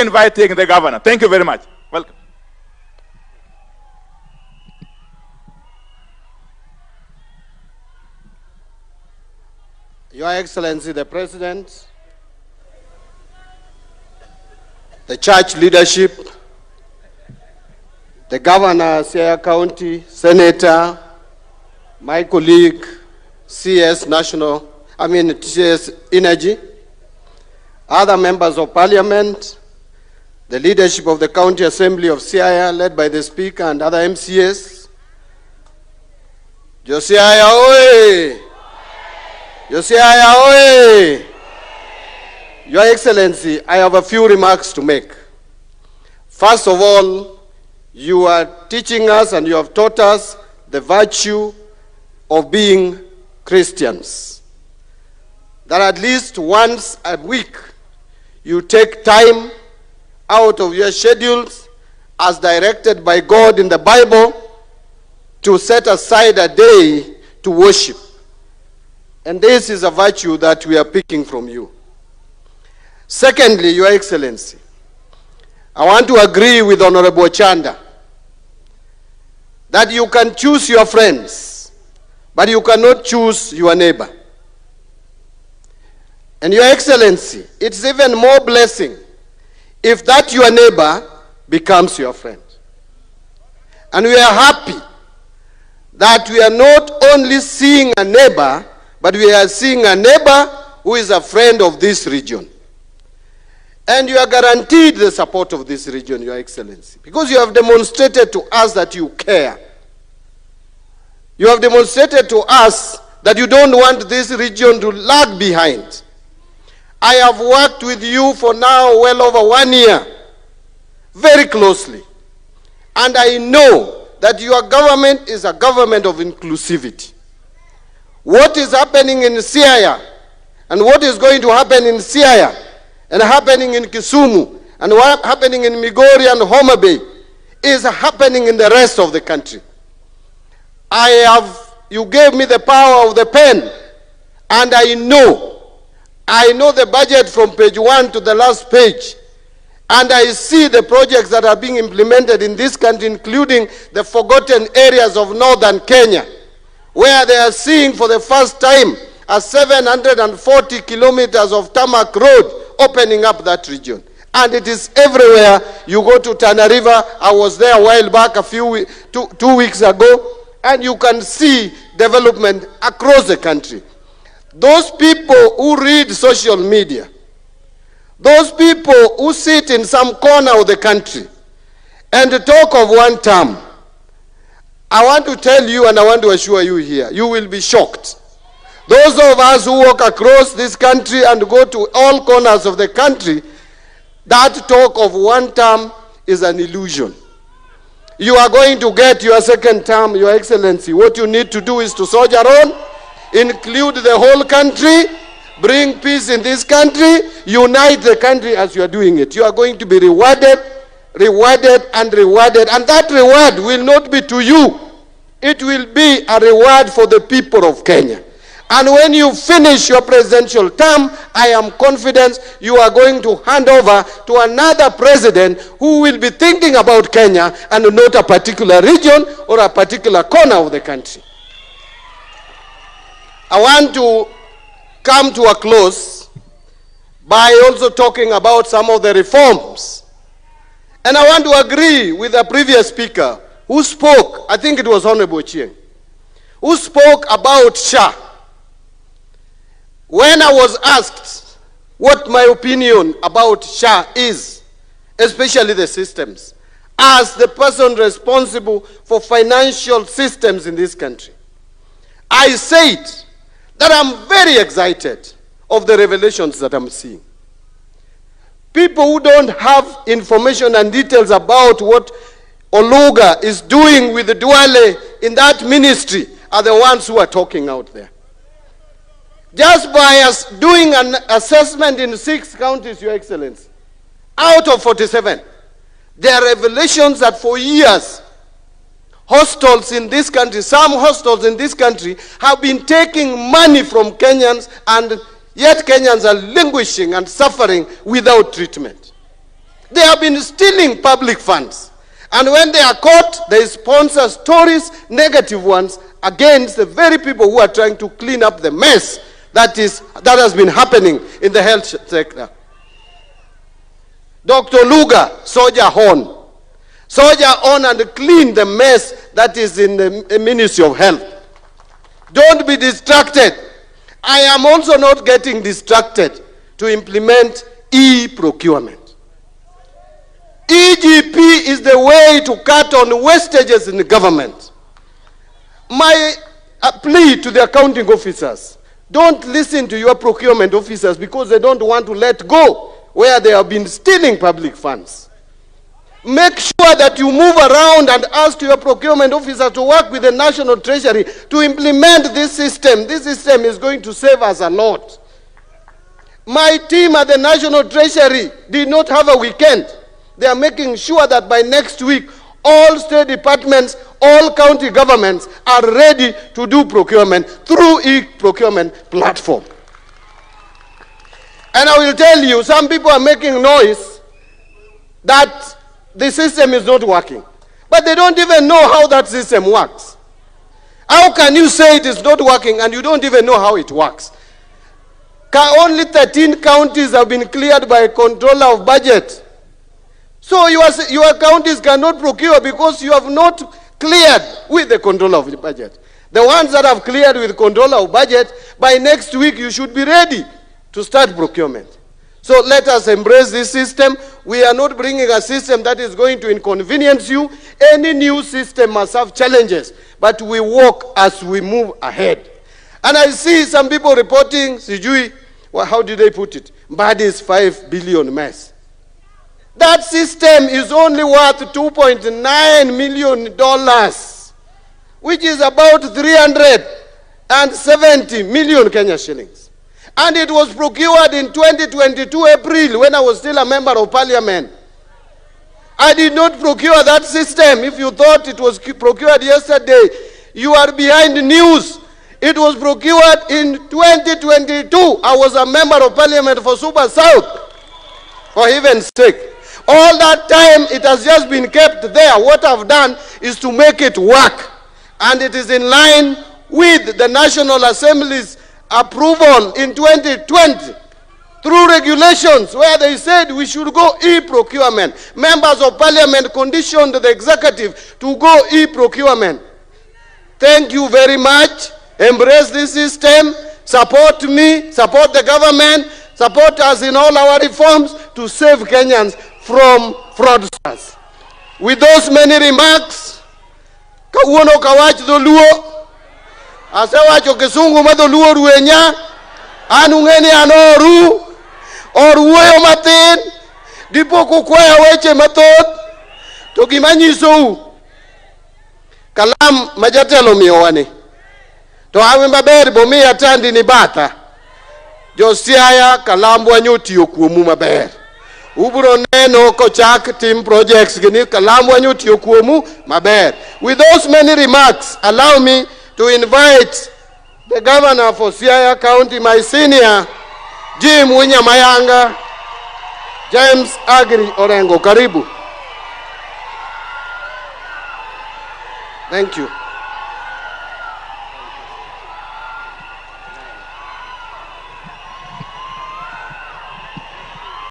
before inviting the governor. Thank you very much. Welcome. Your Excellency the President, the church leadership, the Governor, Siaya County, Senator, my colleague, CS Energy, other members of Parliament, the leadership of the County Assembly of Siaya, led by the Speaker and other MCAs. Siaya oye! Siaya oye! Your Excellency, I have a few remarks to make. First of all, you are teaching us and you have taught us the virtue of being Christians. That at least once a week you take time out of your schedules as directed by God in the Bible to set aside a day to worship. And this is a virtue that we are picking from you. Secondly, Your Excellency, I want to agree with Honorable Chanda that you can choose your friends, but you cannot choose your neighbor. And Your Excellency, it's even more blessing if that your neighbor becomes your friend. And we are happy that we are not only seeing a neighbor, but we are seeing a neighbor who is a friend of this region. And you are guaranteed the support of this region, Your Excellency, because you have demonstrated to us that you care. You have demonstrated to us that you don't want this region to lag behind. I have worked with you for now well over 1 year, very closely. And I know that your government is a government of inclusivity. What is happening in Siaya and what is going to happen in Siaya and happening in Kisumu and what happening in Migori and Homa Bay is happening in the rest of the country. You gave me the power of the pen, and I know the budget from page 1 to the last page, and I see the projects that are being implemented in this country, including the forgotten areas of northern Kenya, where they are seeing for the first time a 740 kilometers of tarmac road opening up that region. And it is everywhere. You go to Tana River, I was there a while back, two weeks ago, and you can see development across the country. Those people who read social media, those people who sit in some corner of the country and talk of one term, I want to tell you and I want to assure you here, you will be shocked. Those of us who walk across this country and go to all corners of the country, that talk of one term is an illusion. You are going to get your second term, Your Excellency. What you need to do is to soldier on, include the whole country, bring peace in this country, unite the country as you are doing it. You are going to be rewarded, and rewarded. And that reward will not be to you. It will be a reward for the people of Kenya. And when you finish your presidential term, I am confident you are going to hand over to another president who will be thinking about Kenya and not a particular region or a particular corner of the country. I want to come to a close by also talking about some of the reforms. And I want to agree with the previous speaker who spoke, I think it was Honorable Chieng, who spoke about SHA. When I was asked what my opinion about SHA is, especially the systems, as the person responsible for financial systems in this country, I said that I'm very excited of the revelations that I'm seeing. People who don't have information and details about what Oluga is doing with the Duale in that ministry are the ones who are talking out there. Just by us doing an assessment in 6 counties, Your Excellency, out of 47, there are revelations that for years, hostels in this country, some hostels in this country have been taking money from Kenyans, and yet Kenyans are languishing and suffering without treatment. They have been stealing public funds. And when they are caught, they sponsor stories, negative ones, against the very people who are trying to clean up the mess that has been happening in the health sector. Dr. Luga, soldier on. Soldier on and clean the mess that is in the Ministry of Health. Don't be distracted. I am also not getting distracted to implement e-procurement. EGP is the way to cut on wastages in the government. My plea to the accounting officers, don't listen to your procurement officers because they don't want to let go where they have been stealing public funds. Make sure that you move around and ask your procurement officer to work with the National Treasury to implement this system. This system is going to save us a lot. My team at the National Treasury did not have a weekend. They are making sure that by next week, all state departments, all county governments are ready to do procurement through e-procurement platform. And I will tell you, some people are making noise that the system is not working. But they don't even know how that system works. How can you say it is not working and you don't even know how it works? Only 13 counties have been cleared by a controller of budget. So your counties cannot procure because you have not cleared with the controller of the budget. The ones that have cleared with controller of budget, by next week you should be ready to start procurement. So let us embrace this system. We are not bringing a system that is going to inconvenience you. Any new system must have challenges, but we walk as we move ahead. And I see some people reporting, Sijui, well, how did they put it? Mbadi's 5 billion mess. That system is only worth $2.9 million, which is about 370 million Kenya shillings. And it was procured in 2022 April when I was still a member of parliament. I did not procure that system. If you thought it was procured yesterday, you are behind the news. It was procured in 2022. I was a member of parliament for Super South, for heaven's sake. All that time, it has just been kept there. What I've done is to make it work. And it is in line with the National Assembly's approval in 2020 through regulations where they said we should go e-procurement. Members of parliament conditioned the executive to go e-procurement. Thank you very much. Embrace this system. Support me, support the government, support us in all our reforms to save Kenyans from fraudsters. With those many remarks, kauono kawach dholuo, asewacho kisungu ma dholuo ruenya, anung'eni anoru, oruoyo matin, dipo kukwaya weche mathoth, to gimanyisou, kalam majatelo miyowani, to awe maber bomiya tandi ni batha, jo Siaya kalambwa nyoti okuomu maber. Ubro neno kochak team projects gini kalambwa nyoti okuomu maber. With those many remarks, allow me to invite the governor for Siaya County, my senior, Jim Mayanga, James Agri Orengo. Karibu. Thank you.